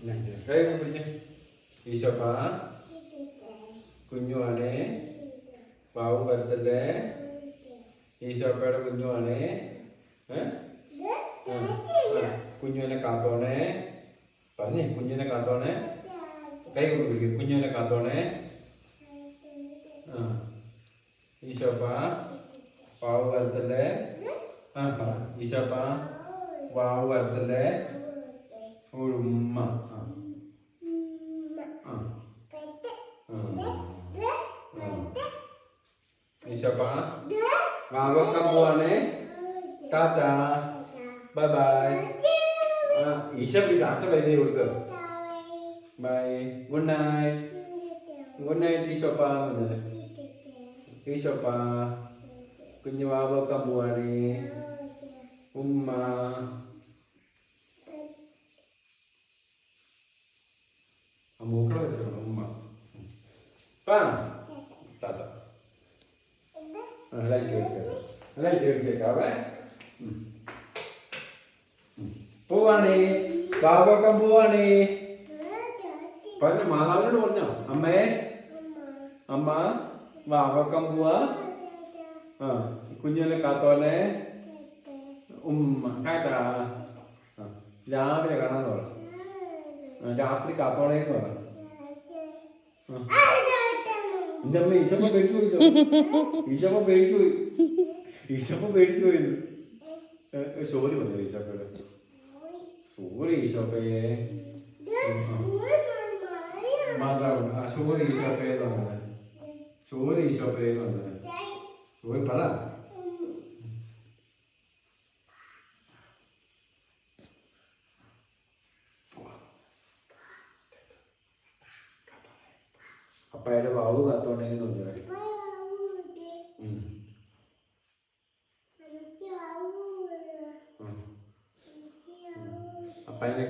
കൈ പിടിച്ചേ. ഈശോപ്പ കുഞ്ഞുവാണേ, പാവം വരുത്തല്ലേ. ഈശോപ്പയുടെ കുഞ്ഞുവാണേ. കുഞ്ഞുവിനെ കാത്തോണേ. പറഞ്ഞേ, കുഞ്ഞിനെ കാത്തോണേ. കൈ കൊണ്ട് പിടിക്കും. കുഞ്ഞുവിനെ കാത്തോണേ. ഈശോപ്പ പാവം വരുത്തല്ലേ. പറ. ഈശോപ്പ പാവം വരുത്തല്ലേ. ഉമ്മ. ഈശോപ്പ വാവക്കാൻ പോവാണേ. Tata, bye bye. ഈശോപ്പ ടാറ്റ ബൈ ബൈ കൊടുക്ക. Bye, good night. Good night ഈശോപ്പ. ഈശോപ്പ കുഞ്ഞു വാവക്കാൻ പോവാണേ. ഉമ്മ. മൂക്കള വെച്ചോളൂ. ഉമ്മ. ടാറ്റ. പോവാണേ. വാവക്കാൻ പോവാണേ. പറഞ്ഞു, മാതാവിനോട് പറഞ്ഞോ. അമ്മേ, അമ്മ വാവക്കാൻ പോവാ. കുഞ്ഞിനെ കാത്തോനെ. ഉമ്മ. ടാറ്റാ. രാവിലെ കാണാന്ന് പറ. രാത്രി കാത്തോണേന്ന് പറ. എന്റെ അമ്മ ഈശോപ്പ പേടിച്ചു പോയിട്ടോ. ഈശോപ്പ പേടിച്ചു പോയി. ഈശോപ്പ പേടിച്ചു പോയിരുന്നു. സോറി പറഞ്ഞു ഈശോപ്പയുടെ. സോറി ഈശോപ്പയെ. മാതാവ് സോറി ഈശോപ്പയെന്ന് പറഞ്ഞത്. സോറി ഈശോപ്പയെന്ന് പറഞ്ഞത്. സോറി പറ. അപ്പയുടെ വാവ് കാത്തോണേന്ന് പറഞ്ഞു. അപ്പനെ